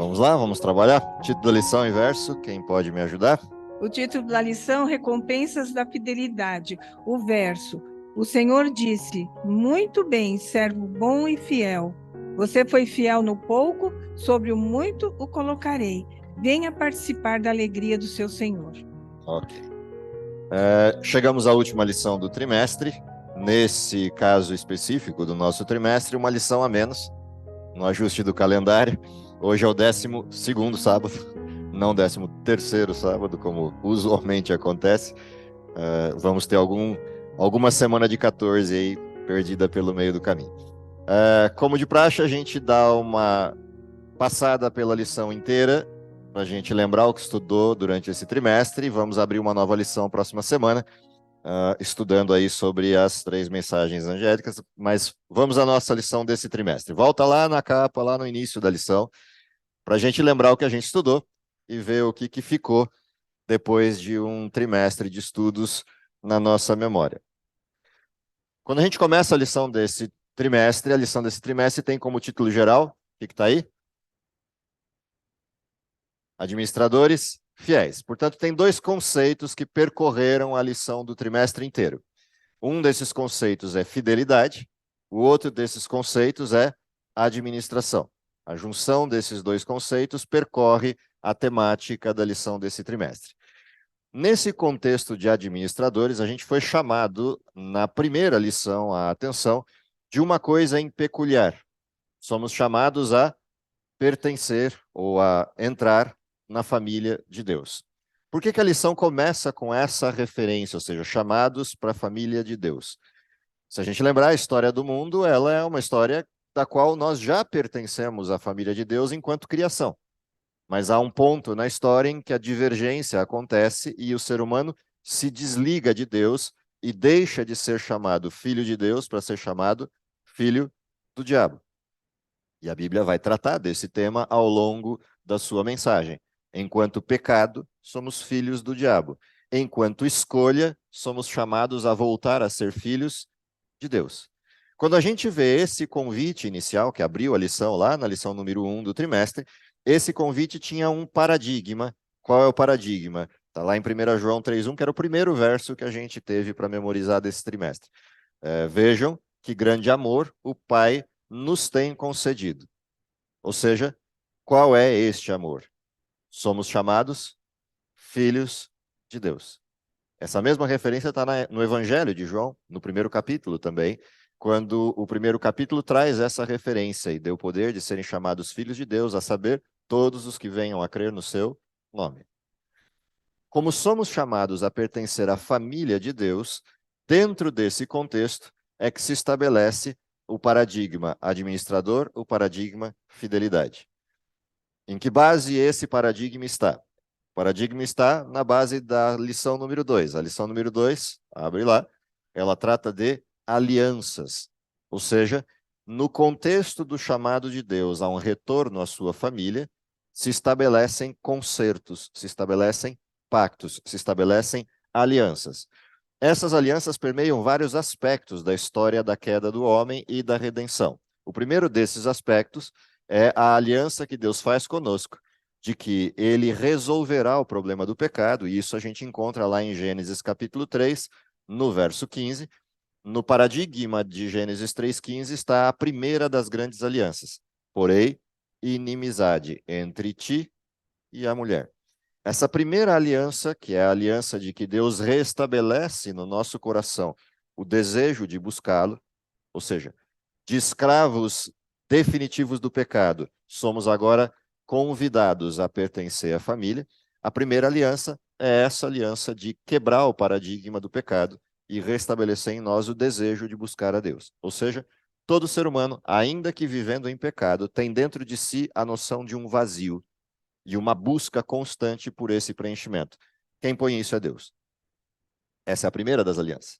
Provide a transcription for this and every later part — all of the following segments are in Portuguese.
Vamos lá, vamos trabalhar. Título da lição e verso, quem pode me ajudar? O título da lição, Recompensas da Fidelidade. O verso: O Senhor disse: Muito bem, servo bom e fiel. Você foi fiel no pouco, sobre o muito o colocarei. Venha participar da alegria do seu Senhor. Ok. Chegamos à última lição do trimestre. Nesse caso específico do nosso trimestre, uma lição a menos no ajuste do calendário. Hoje é o 12º sábado, não 13º sábado, como usualmente acontece. Vamos ter alguma semana de 14 aí perdida pelo meio do caminho. Como de praxe, a gente dá uma passada pela lição inteira, para a gente lembrar o que estudou durante esse trimestre, e vamos abrir uma nova lição próxima semana, estudando aí sobre as 3 mensagens angélicas, mas vamos à nossa lição desse trimestre. Volta lá na capa, lá no início da lição, para a gente lembrar o que a gente estudou e ver o que ficou depois de um trimestre de estudos na nossa memória. Quando a gente começa a lição desse trimestre tem como título geral, o que está aí? Administradores fiéis. Portanto, tem 2 conceitos que percorreram a lição do trimestre inteiro. Um desses conceitos é fidelidade, o outro desses conceitos é administração. A junção desses 2 conceitos percorre a temática da lição desse trimestre. Nesse contexto de administradores, a gente foi chamado, na primeira lição, a atenção de uma coisa em peculiar. Somos chamados a pertencer ou a entrar na família de Deus. Por que a lição começa com essa referência, ou seja, chamados para a família de Deus? Se a gente lembrar, a história do mundo, ela é uma história da qual nós já pertencemos à família de Deus enquanto criação. Mas há um ponto na história em que a divergência acontece e o ser humano se desliga de Deus e deixa de ser chamado filho de Deus para ser chamado filho do diabo. E a Bíblia vai tratar desse tema ao longo da sua mensagem. Enquanto pecado, somos filhos do diabo. Enquanto escolha, somos chamados a voltar a ser filhos de Deus. Quando a gente vê esse convite inicial, que abriu a lição lá na lição número 1 do trimestre, esse convite tinha um paradigma. Qual é o paradigma? Está lá em 1 João 3,1, que era o primeiro verso que a gente teve para memorizar desse trimestre. Vejam que grande amor o Pai nos tem concedido. Ou seja, qual é este amor? Somos chamados filhos de Deus. Essa mesma referência está no Evangelho de João, no primeiro capítulo também, quando o primeiro capítulo traz essa referência e deu o poder de serem chamados filhos de Deus, a saber, todos os que venham a crer no seu nome. Como somos chamados a pertencer à família de Deus, dentro desse contexto é que se estabelece o paradigma administrador, o paradigma fidelidade. Em que base esse paradigma está? O paradigma está na base da lição número 2. A lição número 2, abre lá, ela trata de alianças. Ou seja, no contexto do chamado de Deus a um retorno à sua família, se estabelecem concertos, se estabelecem pactos, se estabelecem alianças. Essas alianças permeiam vários aspectos da história da queda do homem e da redenção. O primeiro desses aspectos é a aliança que Deus faz conosco, de que ele resolverá o problema do pecado, e isso a gente encontra lá em Gênesis capítulo 3, no verso 15. No paradigma de Gênesis 3,15 está a primeira das grandes alianças. Porém, inimizade entre ti e a mulher. Essa primeira aliança, que é a aliança de que Deus restabelece no nosso coração o desejo de buscá-lo, ou seja, de escravos definitivos do pecado, somos agora convidados a pertencer à família. A primeira aliança é essa aliança de quebrar o paradigma do pecado e restabelecer em nós o desejo de buscar a Deus. Ou seja, todo ser humano, ainda que vivendo em pecado, tem dentro de si a noção de um vazio e uma busca constante por esse preenchimento. Quem põe isso é Deus. Essa é a primeira das alianças.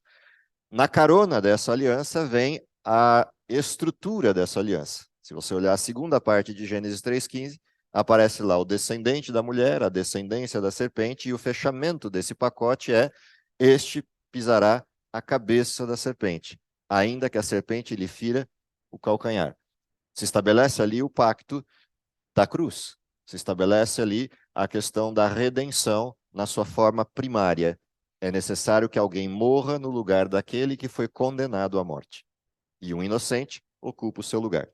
Na carona dessa aliança vem a estrutura dessa aliança. Se você olhar a segunda parte de Gênesis 3,15, aparece lá o descendente da mulher, a descendência da serpente, e o fechamento desse pacote é: este pisará a cabeça da serpente, ainda que a serpente lhe fira o calcanhar. Se estabelece ali o pacto da cruz. Se estabelece ali a questão da redenção na sua forma primária. É necessário que alguém morra no lugar daquele que foi condenado à morte. E um inocente ocupa o seu lugar.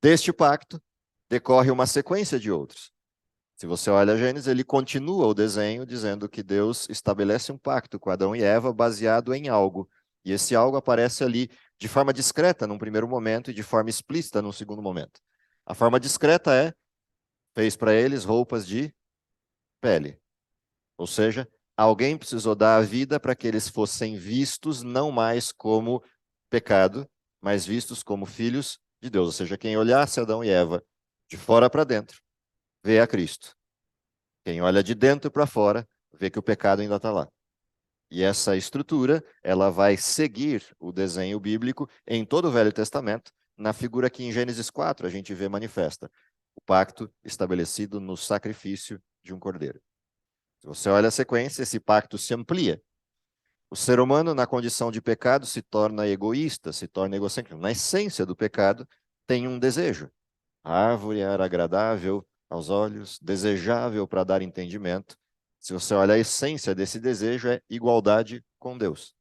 Deste pacto decorre uma sequência de outros. Se você olha Gênesis, ele continua o desenho dizendo que Deus estabelece um pacto com Adão e Eva baseado em algo. E esse algo aparece ali de forma discreta num primeiro momento e de forma explícita num segundo momento. A forma discreta é: fez para eles roupas de pele. Ou seja, alguém precisou dar a vida para que eles fossem vistos não mais como pecado, mas vistos como filhos de Deus. Ou seja, quem olhasse Adão e Eva de fora para dentro, vê a Cristo. Quem olha de dentro para fora, vê que o pecado ainda está lá. E essa estrutura, ela vai seguir o desenho bíblico em todo o Velho Testamento, na figura que em Gênesis 4 a gente vê manifesta. O pacto estabelecido no sacrifício de um cordeiro. Se você olha a sequência, esse pacto se amplia. O ser humano, na condição de pecado, se torna egoísta, se torna egocêntrico. Na essência do pecado, tem um desejo. A árvore era agradável aos olhos, desejável para dar entendimento. Se você olha a essência desse desejo, é igualdade com Deus.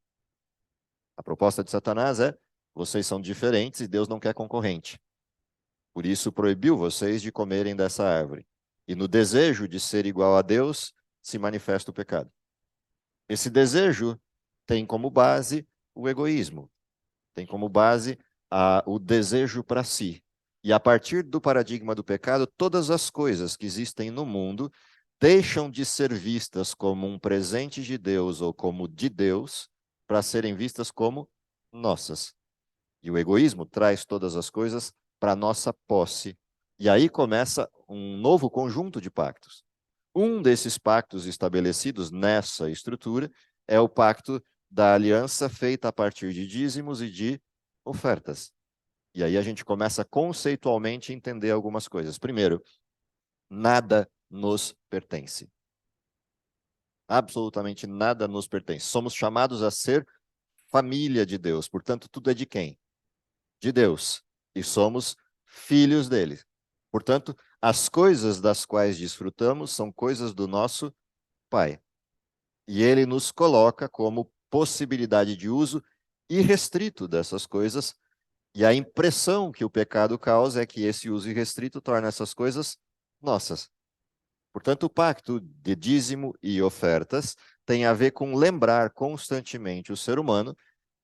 A proposta de Satanás é: vocês são diferentes e Deus não quer concorrente. Por isso proibiu vocês de comerem dessa árvore. E no desejo de ser igual a Deus, se manifesta o pecado. Esse desejo tem como base o egoísmo, tem como base o desejo para si. E a partir do paradigma do pecado, todas as coisas que existem no mundo deixam de ser vistas como um presente de Deus ou como de Deus para serem vistas como nossas. E o egoísmo traz todas as coisas para nossa posse. E aí começa um novo conjunto de pactos. Um desses pactos estabelecidos nessa estrutura é o pacto da aliança feita a partir de dízimos e de ofertas. E aí a gente começa conceitualmente a entender algumas coisas. Primeiro, nada nos pertence. Absolutamente nada nos pertence. Somos chamados a ser família de Deus. Portanto, tudo é de quem? De Deus. E somos filhos dele. Portanto, as coisas das quais desfrutamos são coisas do nosso Pai. E ele nos coloca como possibilidade de uso irrestrito dessas coisas. E a impressão que o pecado causa é que esse uso irrestrito torna essas coisas nossas. Portanto, o pacto de dízimo e ofertas tem a ver com lembrar constantemente o ser humano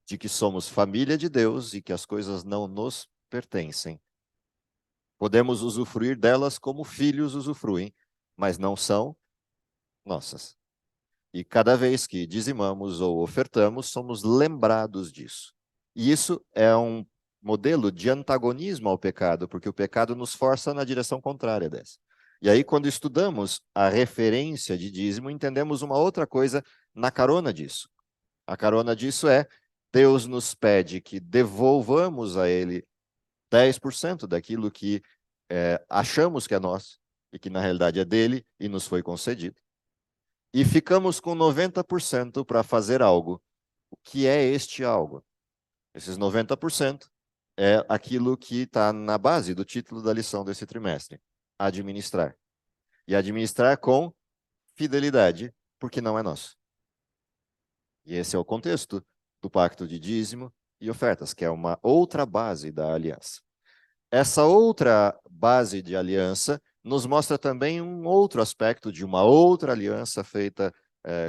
de que somos família de Deus e que as coisas não nos pertencem. Podemos usufruir delas como filhos usufruem, mas não são nossas. E cada vez que dizimamos ou ofertamos, somos lembrados disso. E isso é um modelo de antagonismo ao pecado, porque o pecado nos força na direção contrária dessa. E aí, quando estudamos a referência de dízimo, entendemos uma outra coisa na carona disso. A carona disso é: Deus nos pede que devolvamos a Ele 10% daquilo que achamos que é nosso, e que na realidade é dele e nos foi concedido. E ficamos com 90% para fazer algo. O que é este algo? Esses 90% é aquilo que está na base do título da lição desse trimestre: administrar. E administrar com fidelidade, porque não é nosso. E esse é o contexto do pacto de dízimo e ofertas, que é uma outra base da aliança. Essa outra base de aliança nos mostra também um outro aspecto de uma outra aliança feita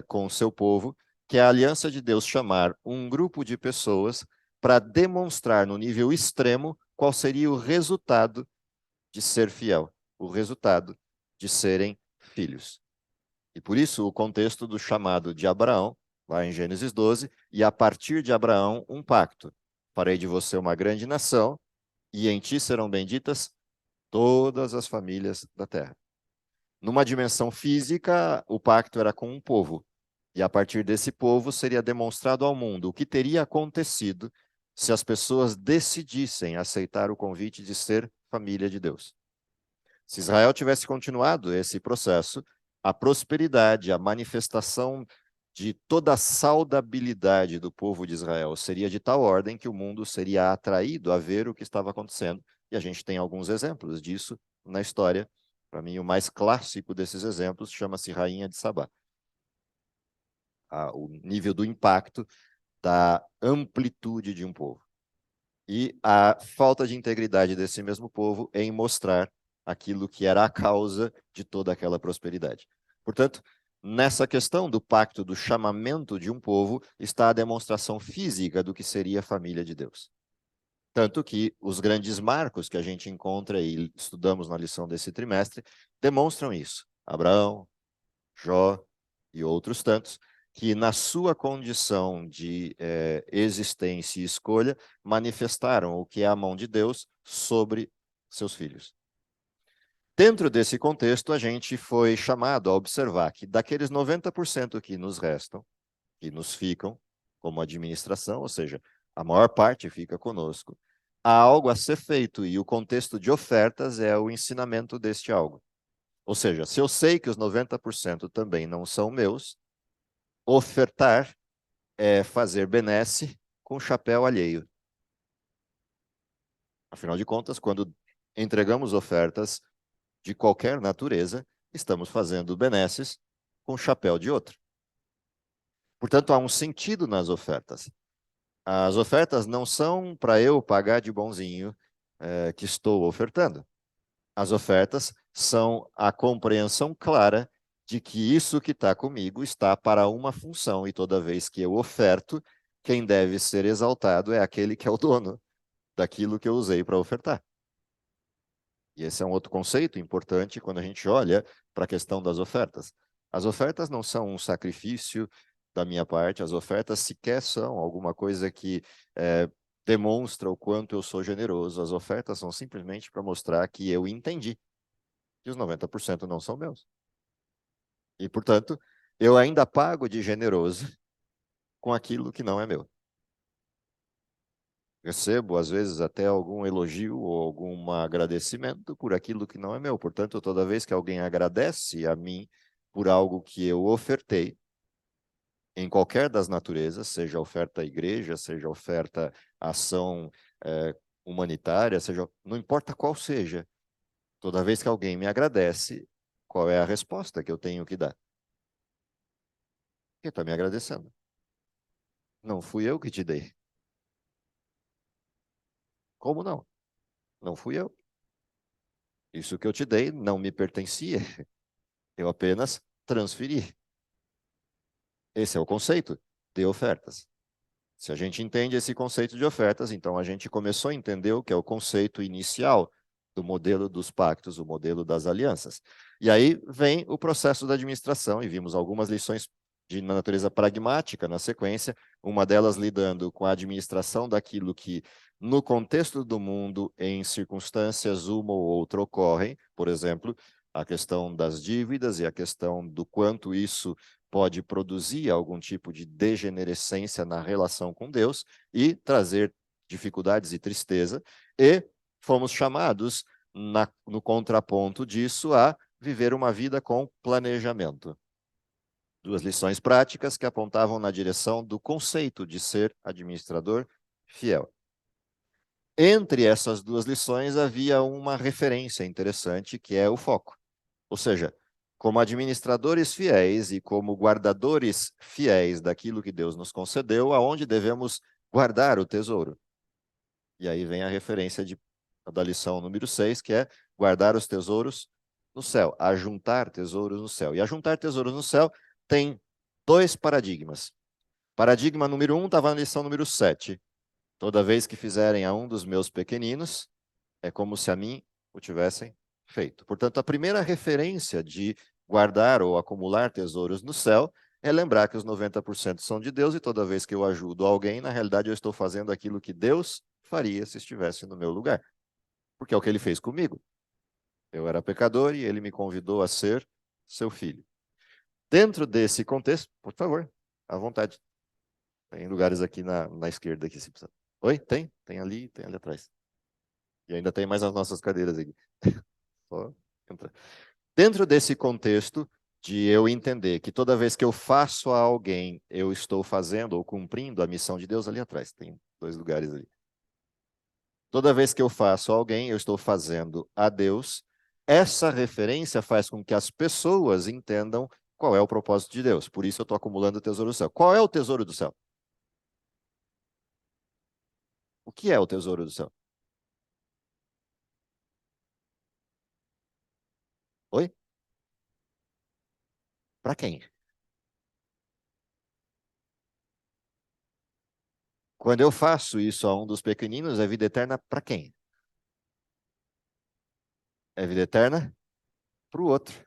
com o seu povo, que é a aliança de Deus chamar um grupo de pessoas para demonstrar no nível extremo qual seria o resultado de ser fiel, o resultado de serem filhos. E por isso o contexto do chamado de Abraão, lá em Gênesis 12, e a partir de Abraão um pacto: farei de você uma grande nação, e em ti serão benditas todas as famílias da terra. Numa dimensão física, o pacto era com um povo, e a partir desse povo seria demonstrado ao mundo o que teria acontecido se as pessoas decidissem aceitar o convite de ser família de Deus. Se Israel tivesse continuado esse processo, a prosperidade, a manifestação de toda a saudabilidade do povo de Israel seria de tal ordem que o mundo seria atraído a ver o que estava acontecendo. E a gente tem alguns exemplos disso na história Para mim, o mais clássico desses exemplos chama-se Rainha de Sabá. O nível do impacto da amplitude de um povo. E a falta de integridade desse mesmo povo em mostrar aquilo que era a causa de toda aquela prosperidade. Portanto, nessa questão do pacto, do chamamento de um povo, está a demonstração física do que seria a família de Deus. Tanto que os grandes marcos que a gente encontra e estudamos na lição desse trimestre demonstram isso. Abraão, Jó e outros tantos, que na sua condição de existência e escolha, manifestaram o que é a mão de Deus sobre seus filhos. Dentro desse contexto, a gente foi chamado a observar que daqueles 90% que nos restam, que nos ficam como administração, ou seja, a maior parte fica conosco, há algo a ser feito e o contexto de ofertas é o ensinamento deste algo. Ou seja, se eu sei que os 90% também não são meus, ofertar é fazer benesse com chapéu alheio. Afinal de contas, quando entregamos ofertas de qualquer natureza, estamos fazendo benesses com chapéu de outro. Portanto, há um sentido nas ofertas. As ofertas não são para eu pagar de bonzinho que estou ofertando. As ofertas são a compreensão clara de que isso que está comigo está para uma função, e toda vez que eu oferto, quem deve ser exaltado é aquele que é o dono daquilo que eu usei para ofertar. E esse é um outro conceito importante quando a gente olha para a questão das ofertas. As ofertas não são um sacrifício da minha parte, as ofertas sequer são alguma coisa que demonstra o quanto eu sou generoso. As ofertas são simplesmente para mostrar que eu entendi que os 90% não são meus. E, portanto, eu ainda pago de generoso com aquilo que não é meu. Recebo, às vezes, até algum elogio ou algum agradecimento por aquilo que não é meu. Portanto, toda vez que alguém agradece a mim por algo que eu ofertei, em qualquer das naturezas, seja oferta à igreja, seja oferta à ação humanitária, seja, não importa qual seja, toda vez que alguém me agradece, qual é a resposta que eu tenho que dar? Ele está me agradecendo. Não fui eu que te dei. Como não? Não fui eu. Isso que eu te dei não me pertencia. Eu apenas transferi. Esse é o conceito de ofertas. Se a gente entende esse conceito de ofertas, então a gente começou a entender o que é o conceito inicial do modelo dos pactos, o modelo das alianças. E aí vem o processo da administração, e vimos algumas lições de natureza pragmática na sequência, uma delas lidando com a administração daquilo que, no contexto do mundo, em circunstâncias uma ou outra ocorrem, por exemplo, a questão das dívidas e a questão do quanto isso pode produzir algum tipo de degenerescência na relação com Deus e trazer dificuldades e tristeza, e fomos chamados, no contraponto disso, a viver uma vida com planejamento. Duas lições práticas que apontavam na direção do conceito de ser administrador fiel. Entre essas duas lições havia uma referência interessante, que é o foco. Ou seja, como administradores fiéis e como guardadores fiéis daquilo que Deus nos concedeu, aonde devemos guardar o tesouro. E aí vem a referência da lição número 6, que é guardar os tesouros no céu, ajuntar tesouros no céu. E ajuntar tesouros no céu tem dois paradigmas. Paradigma número 1 estava na lição número 7. Toda vez que fizerem a um dos meus pequeninos, é como se a mim o tivessem feito. Portanto, a primeira referência de guardar ou acumular tesouros no céu é lembrar que os 90% são de Deus, e toda vez que eu ajudo alguém, na realidade eu estou fazendo aquilo que Deus faria se estivesse no meu lugar. Porque é o que ele fez comigo. Eu era pecador e ele me convidou a ser seu filho. Dentro desse contexto, por favor, à vontade. Tem lugares aqui na esquerda aqui, se precisar. Oi? Tem? Tem ali atrás. E ainda tem mais as nossas cadeiras aqui. Só entra. Dentro desse contexto de eu entender que toda vez que eu faço a alguém, eu estou fazendo ou cumprindo a missão de Deus, ali atrás, tem dois lugares ali. Toda vez que eu faço a alguém, eu estou fazendo a Deus, Essa referência faz com que as pessoas entendam qual é o propósito de Deus. Por isso eu estou acumulando o tesouro do céu. Qual é o tesouro do céu? O que é o tesouro do céu? Oi? Para quem? Quando eu faço isso a um dos pequeninos, é vida eterna para quem? É vida eterna para o outro.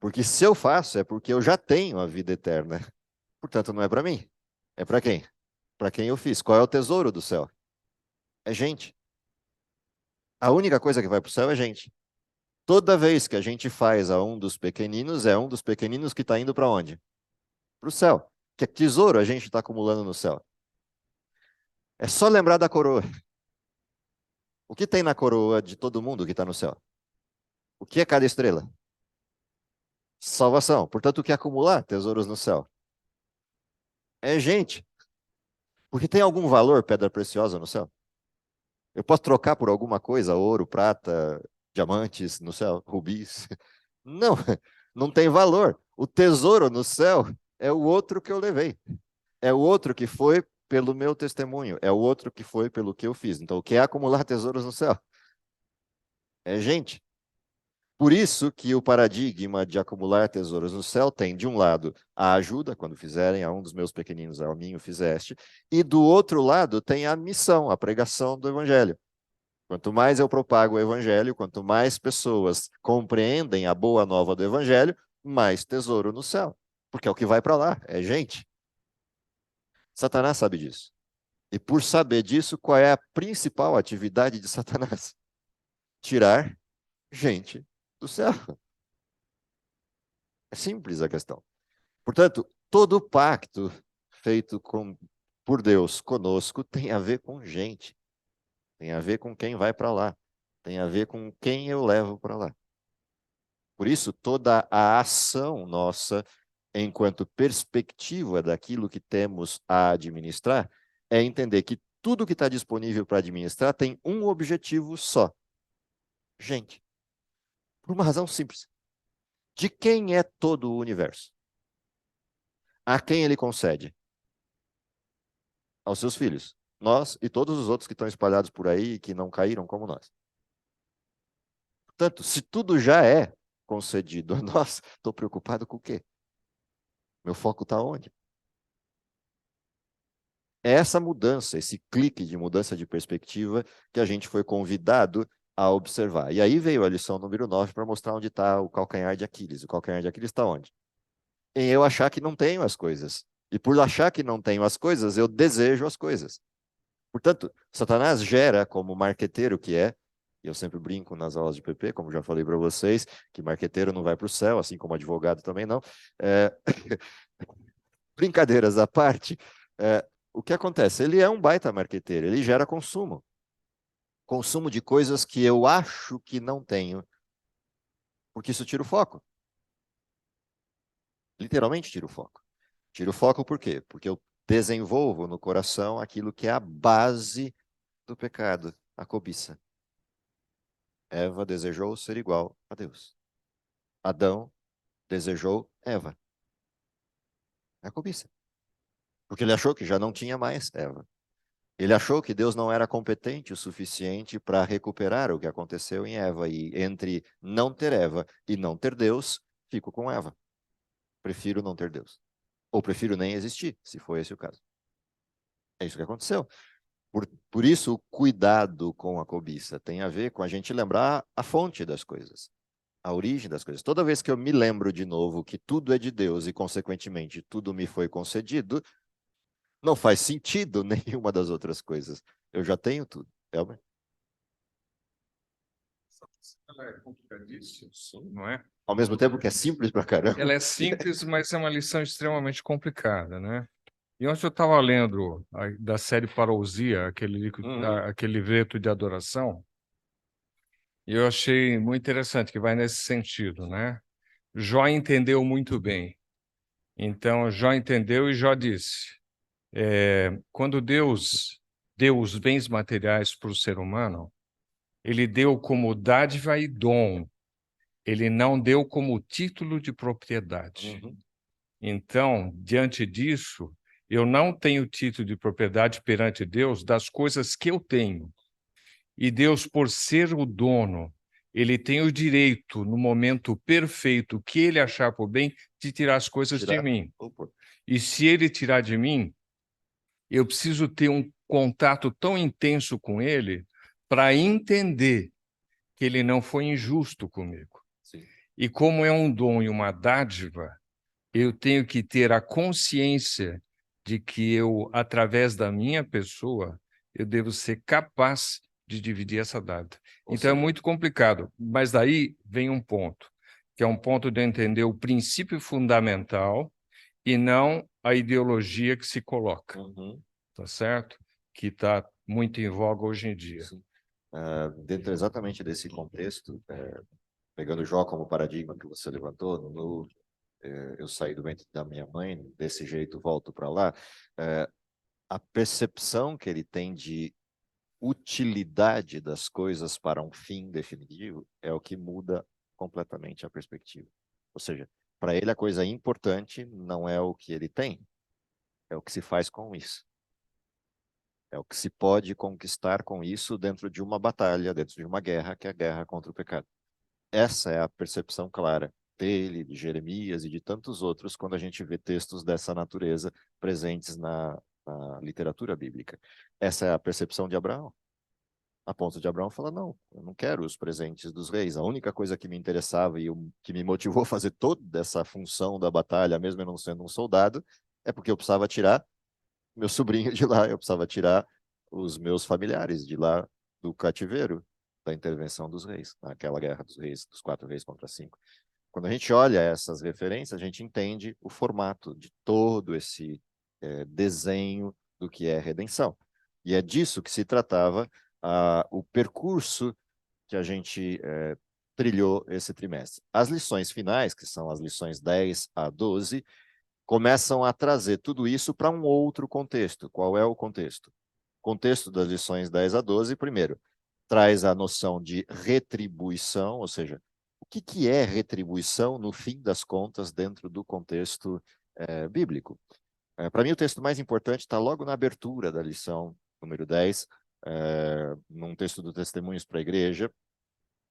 Porque se eu faço, é porque eu já tenho a vida eterna. Portanto, não é para mim. É para quem? Para quem eu fiz. Qual é o tesouro do céu? É gente. A única coisa que vai para o céu é gente. Toda vez que a gente faz a um dos pequeninos, é um dos pequeninos que está indo para onde? Para o céu. Que tesouro a gente está acumulando no céu? É só lembrar da coroa. O que tem na coroa de todo mundo que está no céu? O que é cada estrela? Salvação. Portanto, o que é acumular tesouros no céu? É gente. Porque tem algum valor pedra preciosa no céu? Eu posso trocar por alguma coisa, ouro, prata, diamantes no céu, rubis? Não, não tem valor. O tesouro no céu é o outro que eu levei. É o outro que foi pelo meu testemunho. É o outro que foi pelo que eu fiz. Então, o que é acumular tesouros no céu? É gente. Por isso que o paradigma de acumular tesouros no céu tem, de um lado, a ajuda, quando fizerem, a um dos meus pequeninos, ao mim o fizeste, e do outro lado tem a missão, a pregação do evangelho. Quanto mais eu propago o evangelho, quanto mais pessoas compreendem a boa nova do evangelho, mais tesouro no céu. Porque é o que vai para lá, é gente. Satanás sabe disso. E por saber disso, qual é a principal atividade de Satanás? Tirar gente do céu. É simples a questão. Portanto, todo pacto feito por Deus conosco tem a ver com gente, tem a ver com quem vai para lá, tem a ver com quem eu levo para lá. Por isso, toda a ação nossa, enquanto perspectiva daquilo que temos a administrar, é entender que tudo que está disponível para administrar tem um objetivo só: gente. Por uma razão simples. De quem é todo o universo? A quem ele concede? Aos seus filhos. Nós e todos os outros que estão espalhados por aí e que não caíram como nós. Portanto, se tudo já é concedido a nós, estou preocupado com o quê? Meu foco está onde? É essa mudança, esse clique de mudança de perspectiva que a gente foi convidado a observar. E aí veio a lição número 9 para mostrar onde está o calcanhar de Aquiles. O calcanhar de Aquiles está onde? Em eu achar que não tenho as coisas. E por achar que não tenho as coisas, eu desejo as coisas. Portanto, Satanás gera, como marqueteiro que é, e eu sempre brinco nas aulas de PP, como já falei para vocês, que marqueteiro não vai para o céu, assim como advogado também não. É... Brincadeiras à parte, o que acontece? Ele é um baita marqueteiro, ele gera consumo. Consumo de coisas que eu acho que não tenho, porque isso tira o foco. Literalmente tira o foco. Tira o foco por quê? Porque eu desenvolvo no coração aquilo que é a base do pecado, a cobiça. Eva desejou ser igual a Deus. Adão desejou Eva. É a cobiça. Porque ele achou que já não tinha mais Eva. Ele achou que Deus não era competente o suficiente para recuperar o que aconteceu em Eva. E entre não ter Eva e não ter Deus, fico com Eva. Prefiro não ter Deus. Ou prefiro nem existir, se for esse o caso. É isso que aconteceu. Por isso, o cuidado com a cobiça tem a ver com a gente lembrar a fonte das coisas, a origem das coisas. Toda vez que eu me lembro de novo que tudo é de Deus e, consequentemente, tudo me foi concedido, não faz sentido nenhuma das outras coisas. Eu já tenho tudo. Elmer? Ela é complicadíssima, não é? Ao mesmo tempo que é simples pra caramba. Ela é simples, mas é uma lição extremamente complicada, né? E ontem eu estava lendo da série Parousia, aquele livreto de adoração, e eu achei muito interessante, que vai nesse sentido, né? Jó entendeu muito bem. Então, Jó entendeu e Jó disse, quando Deus deu os bens materiais para o ser humano, Ele deu como dádiva e dom. Ele não deu como título de propriedade. Uhum. Então, diante disso, eu não tenho título de propriedade perante Deus das coisas que eu tenho. E Deus, por ser o dono, ele tem o direito, no momento perfeito que ele achar por bem, de tirar as coisas de mim. Opa. E se ele tirar de mim, eu preciso ter um contato tão intenso com ele para entender que ele não foi injusto comigo. Sim. E como é um dom e uma dádiva, eu tenho que ter a consciência de que eu, através da minha pessoa, eu devo ser capaz de dividir essa dádiva. Ou Então é seja, muito complicado, mas daí vem um ponto, que é um ponto de entender o princípio fundamental e não a ideologia que se coloca, uhum, tá certo? Que está muito em voga hoje em dia. sim. Dentro exatamente desse contexto, pegando Jó como paradigma que você levantou, eu saí do ventre da minha mãe, desse jeito volto para lá, a percepção que ele tem de utilidade das coisas para um fim definitivo é o que muda completamente a perspectiva. Ou seja, para ele a coisa importante não é o que ele tem, é o que se faz com isso. É o que se pode conquistar com isso dentro de uma batalha, dentro de uma guerra, que é a guerra contra o pecado. Essa é a percepção clara dele, de Jeremias e de tantos outros, quando a gente vê textos dessa natureza presentes na literatura bíblica. Essa é a percepção de Abraão. A ponto de Abraão falar, não, eu não quero os presentes dos reis. A única coisa que me interessava e que me motivou a fazer toda essa função da batalha, mesmo eu não sendo um soldado, é porque eu precisava tirar meu sobrinho de lá, eu precisava tirar os meus familiares de lá do cativeiro da intervenção dos reis, naquela guerra dos reis, dos 4 reis contra 5. Quando a gente olha essas referências, a gente entende o formato de todo esse desenho do que é redenção. E é disso que se tratava o percurso que a gente trilhou esse trimestre. As lições finais, que são as lições 10 a 12, começam a trazer tudo isso para um outro contexto. Qual é o contexto? O contexto das lições 10 a 12, primeiro, traz a noção de retribuição, ou seja, o que é retribuição no fim das contas dentro do contexto bíblico. Para mim, o texto mais importante está logo na abertura da lição número 10, num texto do Testemunhos para a Igreja,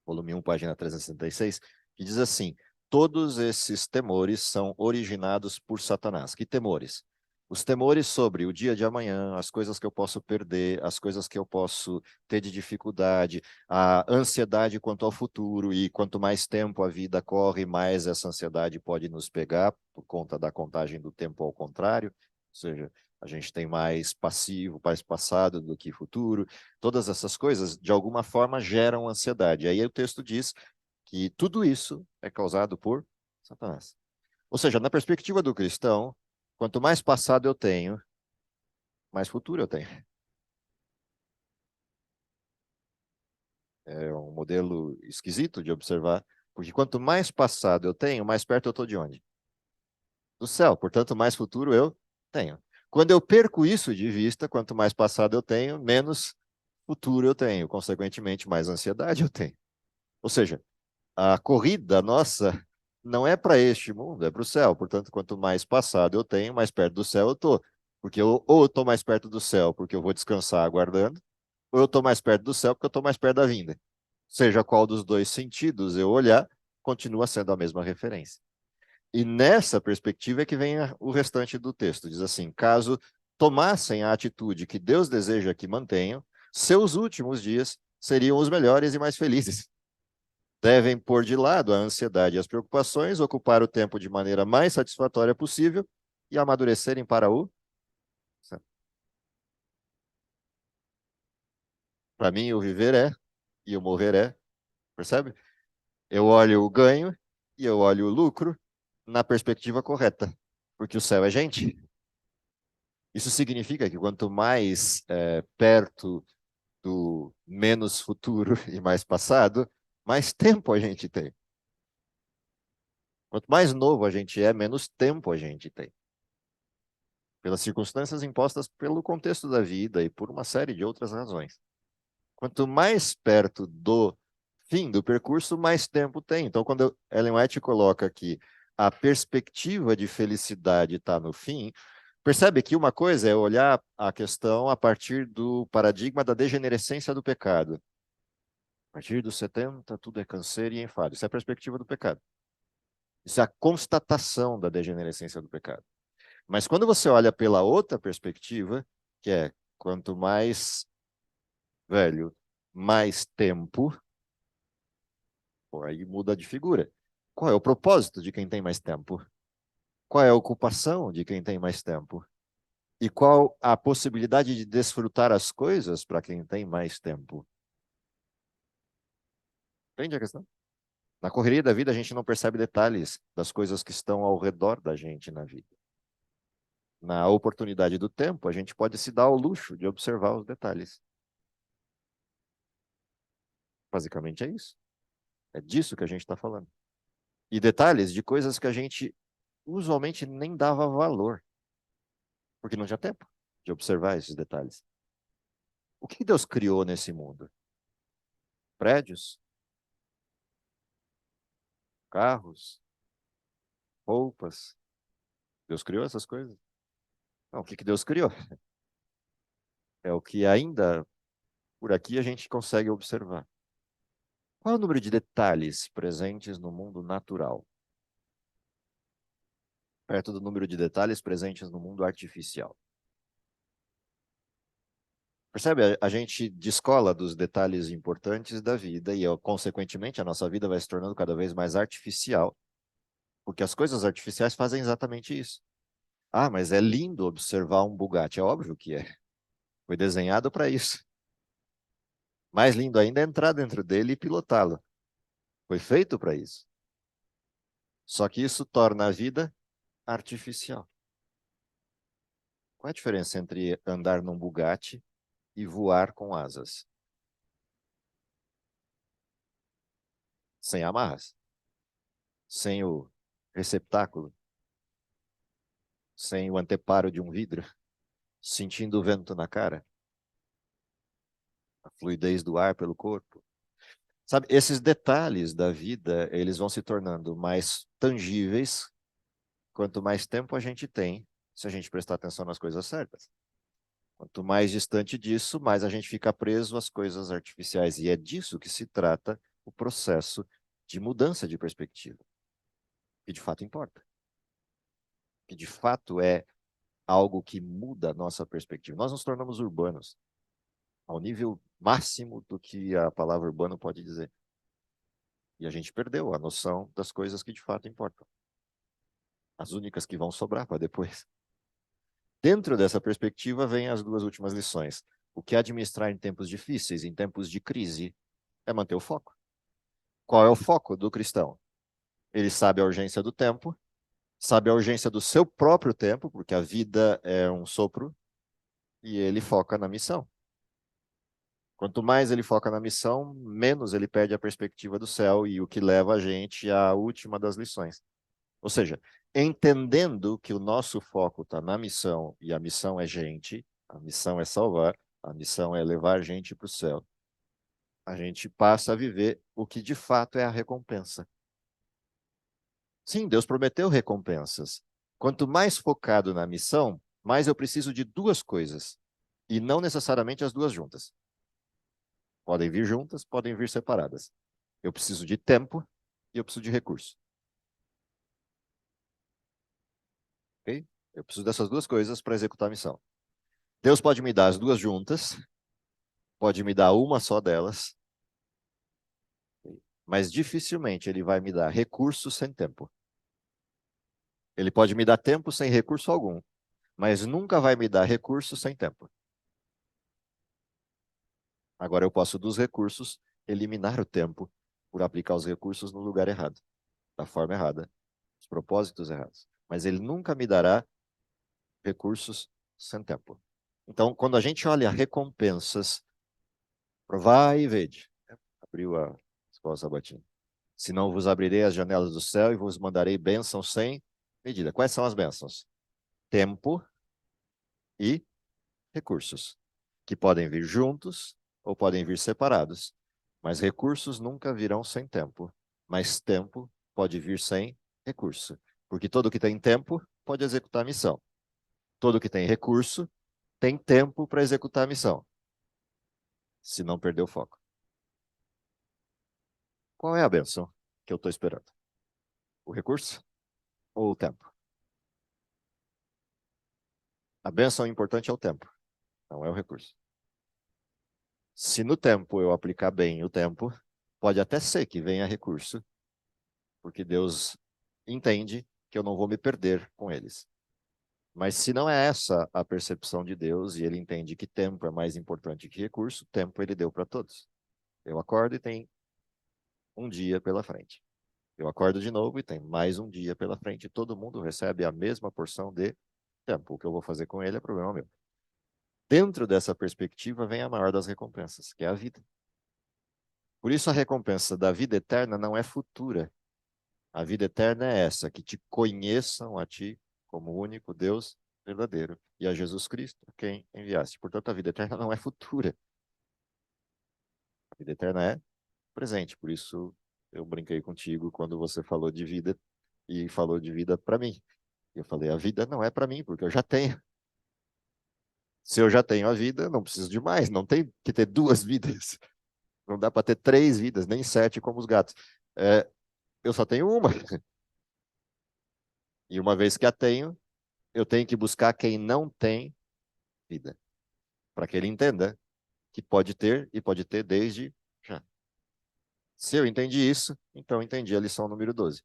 volume 1, página 366, que diz assim: todos esses temores são originados por Satanás. Que temores? Os temores sobre o dia de amanhã, as coisas que eu posso perder, as coisas que eu posso ter de dificuldade, a ansiedade quanto ao futuro, e quanto mais tempo a vida corre, mais essa ansiedade pode nos pegar, por conta da contagem do tempo ao contrário, ou seja, a gente tem mais passivo, mais passado do que futuro. Todas essas coisas, de alguma forma, geram ansiedade. Aí o texto diz que tudo isso é causado por Satanás. Ou seja, na perspectiva do cristão, quanto mais passado eu tenho, mais futuro eu tenho. É um modelo esquisito de observar, porque quanto mais passado eu tenho, mais perto eu estou de onde? Do céu. Portanto, mais futuro eu tenho. Quando eu perco isso de vista, quanto mais passado eu tenho, menos futuro eu tenho. Consequentemente, mais ansiedade eu tenho. Ou seja, a corrida nossa não é para este mundo, é para o céu. Portanto, quanto mais passado eu tenho, mais perto do céu eu estou. Porque ou eu estou mais perto do céu porque eu vou descansar aguardando, ou eu estou mais perto do céu porque eu estou mais perto da vinda. Seja qual dos dois sentidos eu olhar, continua sendo a mesma referência. E nessa perspectiva é que vem o restante do texto. Diz assim: caso tomassem a atitude que Deus deseja que mantenham, seus últimos dias seriam os melhores e mais felizes. Devem pôr de lado a ansiedade e as preocupações, ocupar o tempo de maneira mais satisfatória possível e amadurecerem para o... Para mim, o viver é e o morrer é. Percebe? Eu olho o ganho e eu olho o lucro na perspectiva correta, porque o céu é gente. Isso significa que quanto mais perto do menos futuro e mais passado, mais tempo a gente tem. Quanto mais novo a gente é, menos tempo a gente tem. Pelas circunstâncias impostas pelo contexto da vida e por uma série de outras razões. Quanto mais perto do fim do percurso, mais tempo tem. Então, quando Ellen White coloca aqui a perspectiva de felicidade está no fim, percebe que uma coisa é olhar a questão a partir do paradigma da degenerescência do pecado. A partir dos 70, tudo é câncer e enfado. Isso é a perspectiva do pecado. Isso é a constatação da degenerescência do pecado. Mas quando você olha pela outra perspectiva, que é quanto mais velho, mais tempo, pô, aí muda de figura. Qual é o propósito de quem tem mais tempo? Qual é a ocupação de quem tem mais tempo? E qual a possibilidade de desfrutar as coisas para quem tem mais tempo? Entende a questão? Na correria da vida, a gente não percebe detalhes das coisas que estão ao redor da gente na vida. Na oportunidade do tempo, a gente pode se dar ao luxo de observar os detalhes. Basicamente é isso. É disso que a gente está falando. E detalhes de coisas que a gente usualmente nem dava valor, porque não tinha tempo de observar esses detalhes. O que Deus criou nesse mundo? Prédios, carros, roupas. Deus criou essas coisas? Não, o que Deus criou? É o que ainda por aqui a gente consegue observar. Qual é o número de detalhes presentes no mundo natural? Perto do número de detalhes presentes no mundo artificial. Percebe? A gente descola dos detalhes importantes da vida e, consequentemente, a nossa vida vai se tornando cada vez mais artificial, porque as coisas artificiais fazem exatamente isso. Ah, mas é lindo observar um Bugatti. É óbvio que é. Foi desenhado para isso. Mais lindo ainda é entrar dentro dele e pilotá-lo. Foi feito para isso. Só que isso torna a vida artificial. Qual é a diferença entre andar num Bugatti e voar com asas? Sem amarras, sem o receptáculo, sem o anteparo de um vidro, sentindo o vento na cara, a fluidez do ar pelo corpo. Sabe, esses detalhes da vida, eles vão se tornando mais tangíveis quanto mais tempo a gente tem, se a gente prestar atenção nas coisas certas. Quanto mais distante disso, mais a gente fica preso às coisas artificiais. E é disso que se trata o processo de mudança de perspectiva, que de fato importa. Que de fato é algo que muda a nossa perspectiva. Nós nos tornamos urbanos, ao nível máximo do que a palavra urbano pode dizer. E a gente perdeu a noção das coisas que de fato importam. As únicas que vão sobrar para depois. Dentro dessa perspectiva, vem as duas últimas lições. O que administrar em tempos difíceis, em tempos de crise, é manter o foco. Qual é o foco do cristão? Ele sabe a urgência do tempo, sabe a urgência do seu próprio tempo, porque a vida é um sopro, e ele foca na missão. Quanto mais ele foca na missão, menos ele perde a perspectiva do céu, e o que leva a gente à última das lições. Ou seja, entendendo que o nosso foco está na missão, e a missão é gente, a missão é salvar, a missão é levar gente para o céu, a gente passa a viver o que de fato é a recompensa. Sim, Deus prometeu recompensas. Quanto mais focado na missão, mais eu preciso de duas coisas, e não necessariamente as duas juntas. Podem vir juntas, podem vir separadas. Eu preciso de tempo e eu preciso de recurso. Ok? Eu preciso dessas duas coisas para executar a missão. Deus pode me dar as duas juntas, pode me dar uma só delas, mas dificilmente ele vai me dar recurso sem tempo. Ele pode me dar tempo sem recurso algum, mas nunca vai me dar recurso sem tempo. Agora eu posso, dos recursos, eliminar o tempo por aplicar os recursos no lugar errado, da forma errada, os propósitos errados. Mas ele nunca me dará recursos sem tempo. Então, quando a gente olha recompensas, provai e vede. Abriu a escola sabatina. Se não vos abrirei as janelas do céu e vos mandarei bênçãos sem medida. Quais são as bênçãos? Tempo e recursos, que podem vir juntos ou podem vir separados. Mas recursos nunca virão sem tempo. Mas tempo pode vir sem recurso. Porque todo que tem tempo pode executar a missão. Todo que tem recurso tem tempo para executar a missão. Se não perder o foco. Qual é a bênção que eu estou esperando? O recurso ou o tempo? A bênção importante é o tempo, não é o recurso. Se no tempo eu aplicar bem o tempo, pode até ser que venha recurso, porque Deus entende que eu não vou me perder com eles. Mas se não é essa a percepção de Deus e ele entende que tempo é mais importante que recurso, tempo ele deu para todos. Eu acordo e tem um dia pela frente. Eu acordo de novo e tem mais um dia pela frente. Todo mundo recebe a mesma porção de tempo. O que eu vou fazer com ele é problema meu. Dentro dessa perspectiva vem a maior das recompensas, que é a vida. Por isso a recompensa da vida eterna não é futura. A vida eterna é essa, que te conheçam a ti como o único Deus verdadeiro e a Jesus Cristo, quem enviaste. Portanto, a vida eterna não é futura. A vida eterna é presente. Por isso eu brinquei contigo quando você falou de vida e falou de vida para mim. Eu falei, a vida não é para mim, porque eu já tenho. Se eu já tenho a vida, não preciso de mais. Não tem que ter duas vidas. Não dá para ter três vidas, nem sete como os gatos. Eu só tenho uma. E uma vez que a tenho, eu tenho que buscar quem não tem vida. Para que ele entenda que pode ter e pode ter desde já. Se eu entendi isso, então eu entendi a lição número 12.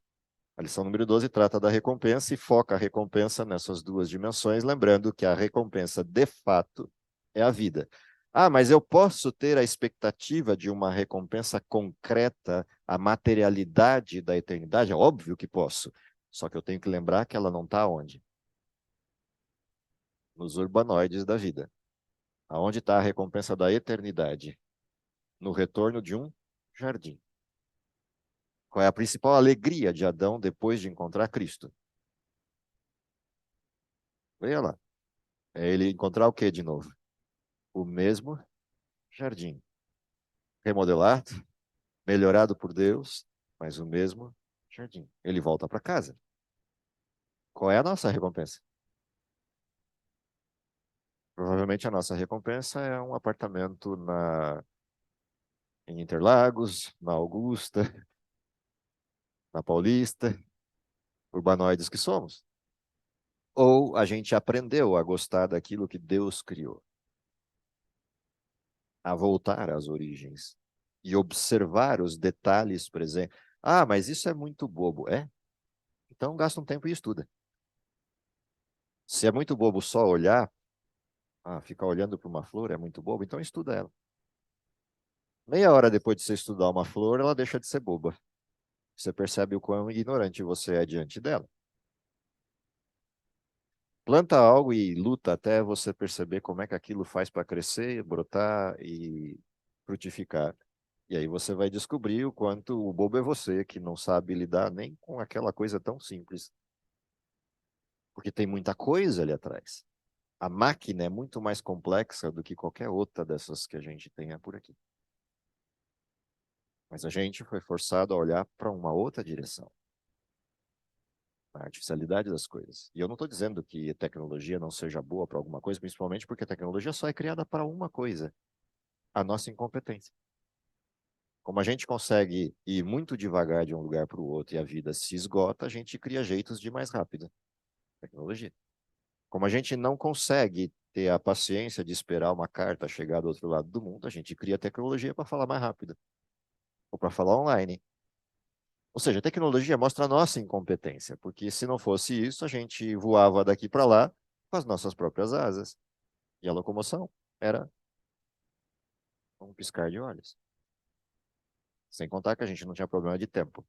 A lição número 12 trata da recompensa e foca a recompensa nessas duas dimensões, lembrando que a recompensa de fato é a vida. Ah, mas eu posso ter a expectativa de uma recompensa concreta, a materialidade da eternidade? É óbvio que posso. Só que eu tenho que lembrar que ela não está onde? Nos urbanoides da vida. Aonde está a recompensa da eternidade? No retorno de um jardim. Qual é a principal alegria de Adão depois de encontrar Cristo? Veja lá. É ele encontrar o que de novo? O mesmo jardim. Remodelado, melhorado por Deus, mas o mesmo jardim. Ele volta para casa. Qual é a nossa recompensa? Provavelmente a nossa recompensa é um apartamento em Interlagos, na Augusta, na Paulista, urbanoides que somos. Ou a gente aprendeu a gostar daquilo que Deus criou, a voltar às origens e observar os detalhes presentes. Ah, mas isso é muito bobo. É? Então gasta um tempo e estuda. Se é muito bobo só olhar, ficar olhando para uma flor é muito bobo, então estuda ela. Meia hora depois de você estudar uma flor, ela deixa de ser boba. Você percebe o quão ignorante você é diante dela. Planta algo e luta até você perceber como é que aquilo faz para crescer, brotar e frutificar. E aí você vai descobrir o quanto o bobo é você, que não sabe lidar nem com aquela coisa tão simples. Porque tem muita coisa ali atrás. A máquina é muito mais complexa do que qualquer outra dessas que a gente tenha por aqui. Mas a gente foi forçado a olhar para uma outra direção. A artificialidade das coisas. E eu não estou dizendo que a tecnologia não seja boa para alguma coisa, principalmente porque a tecnologia só é criada para uma coisa: a nossa incompetência. Como a gente consegue ir muito devagar de um lugar para o outro e a vida se esgota, a gente cria jeitos de ir mais rápido. Tecnologia. Como a gente não consegue ter a paciência de esperar uma carta chegar do outro lado do mundo, a gente cria tecnologia para falar mais rápido. Ou para falar online. Ou seja, a tecnologia mostra a nossa incompetência, porque se não fosse isso, a gente voava daqui para lá com as nossas próprias asas. E a locomoção era um piscar de olhos. Sem contar que a gente não tinha problema de tempo.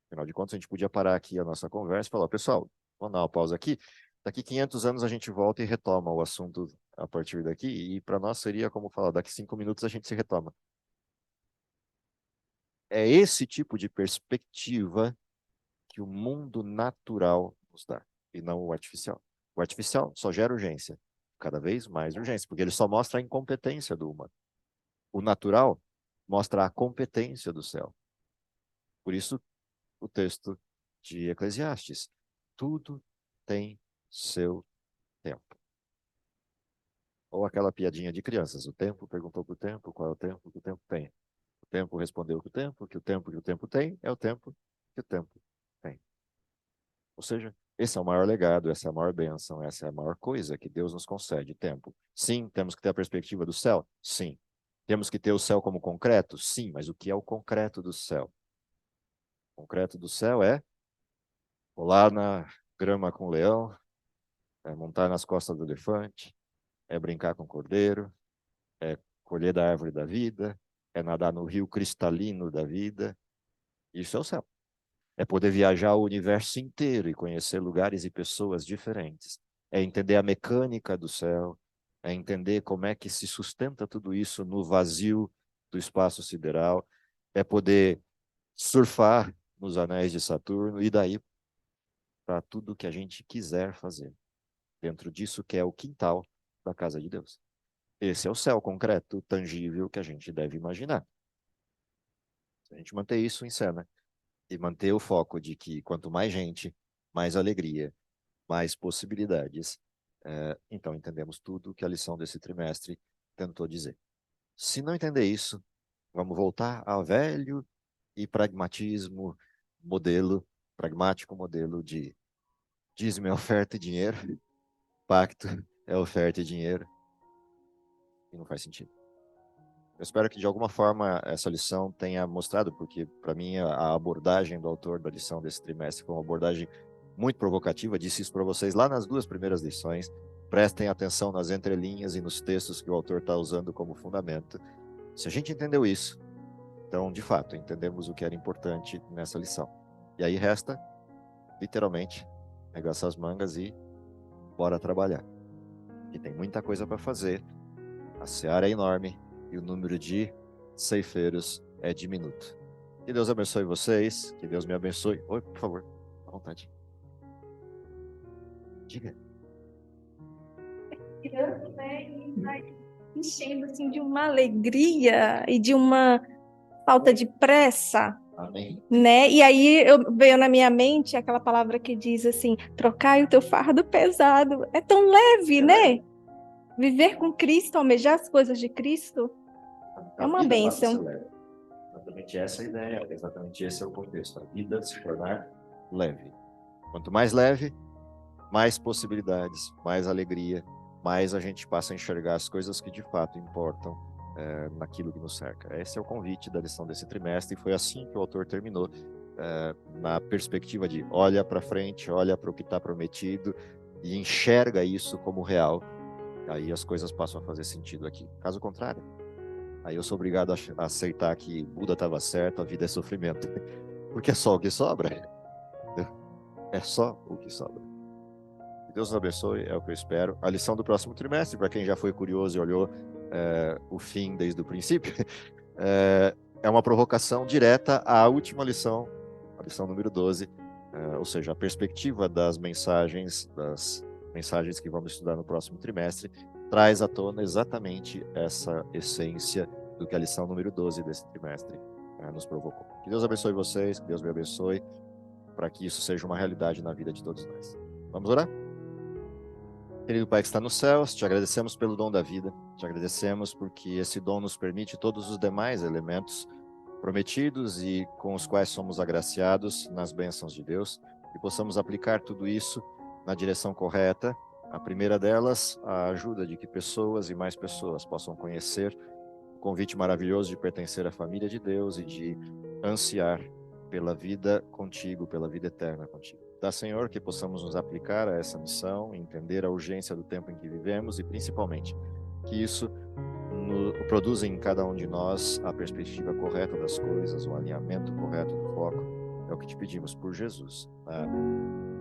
Afinal de contas, a gente podia parar aqui a nossa conversa e falar, pessoal, vamos dar uma pausa aqui. Daqui 500 anos a gente volta e retoma o assunto a partir daqui. E para nós seria como falar, daqui 5 minutos a gente se retoma. É esse tipo de perspectiva que o mundo natural nos dá, e não o artificial. O artificial só gera urgência. cada vez mais urgência, porque ele só mostra a incompetência do humano. O natural mostra a competência do céu. Por isso, o texto de Eclesiastes: tudo tem seu tempo. Ou aquela piadinha de crianças: o tempo perguntou para o tempo qual é o tempo que o tempo tem. O tempo respondeu que o tempo que o tempo tem é o tempo que o tempo tem. Ou seja, esse é o maior legado, essa é a maior bênção, essa é a maior coisa que Deus nos concede, tempo. Sim, temos que ter a perspectiva do céu? Sim. Temos que ter o céu como concreto? Sim, mas o que é o concreto do céu? O concreto do céu é pular na grama com o leão, é montar nas costas do elefante, é brincar com o cordeiro, é colher da árvore da vida, é nadar no rio cristalino da vida. Isso é o céu. É poder viajar o universo inteiro e conhecer lugares e pessoas diferentes. É entender a mecânica do céu, é entender como é que se sustenta tudo isso no vazio do espaço sideral, é poder surfar nos anéis de Saturno e daí para tudo que a gente quiser fazer, dentro disso que é o quintal da casa de Deus. Esse é o céu concreto, tangível, que a gente deve imaginar. Se a gente manter isso em cena e manter o foco de que quanto mais gente, mais alegria, mais possibilidades, então entendemos tudo que a lição desse trimestre tentou dizer. Se não entender isso, vamos voltar ao velho e pragmático modelo de dízimo é oferta e dinheiro, pacto é oferta e dinheiro, e não faz sentido. Eu espero que de alguma forma essa lição tenha mostrado, porque para mim a abordagem do autor da lição desse trimestre foi uma abordagem muito provocativa. Disse isso para vocês lá nas 2 primeiras lições. Prestem atenção nas entrelinhas e nos textos que o autor está usando como fundamento. Se a gente entendeu isso, então de fato entendemos o que era importante nessa lição. E aí resta, literalmente, arregaçar as mangas e bora trabalhar. E tem muita coisa para fazer. A seara é enorme e o número de ceifeiros é diminuto. Que Deus abençoe vocês, que Deus me abençoe. Oi, por favor, à vontade. Diga. Né, e vai enchendo assim de uma alegria e de uma falta de pressa, Amém. né? E aí veio na minha mente aquela palavra que diz assim: trocai o teu fardo pesado. É tão leve, né? Viver com Cristo, almejar as coisas de Cristo, é uma bênção. Exatamente essa é a ideia, exatamente esse é o contexto. A vida se tornar leve. Quanto mais leve, mais possibilidades, mais alegria, mais a gente passa a enxergar as coisas que de fato importam naquilo que nos cerca. Esse é o convite da lição desse trimestre e foi assim que o autor terminou, na perspectiva de olha para frente, olha para o que está prometido e enxerga isso como real. Aí as coisas passam a fazer sentido aqui. Caso contrário, aí eu sou obrigado a aceitar que Buda estava certo, a vida é sofrimento. Porque é só o que sobra. É só o que sobra. Que Deus nos abençoe, é o que eu espero. A lição do próximo trimestre, para quem já foi curioso e olhou o fim desde o princípio, é uma provocação direta à última lição, a lição número 12, ou seja, a perspectiva das mensagens que vamos estudar no próximo trimestre, traz à tona exatamente essa essência do que a lição número 12 desse trimestre nos provocou. Que Deus abençoe vocês, que Deus me abençoe, para que isso seja uma realidade na vida de todos nós. Vamos orar? Querido Pai que está nos céus, te agradecemos pelo dom da vida, te agradecemos porque esse dom nos permite todos os demais elementos prometidos e com os quais somos agraciados nas bênçãos de Deus, e possamos aplicar tudo isso na direção correta. A primeira delas, a ajuda de que pessoas e mais pessoas possam conhecer o convite maravilhoso de pertencer à família de Deus e de ansiar pela vida contigo, pela vida eterna contigo. Dá, Senhor, que possamos nos aplicar a essa missão, entender a urgência do tempo em que vivemos e, principalmente, que isso produza em cada um de nós a perspectiva correta das coisas, o alinhamento correto do foco. É o que te pedimos por Jesus. Amém.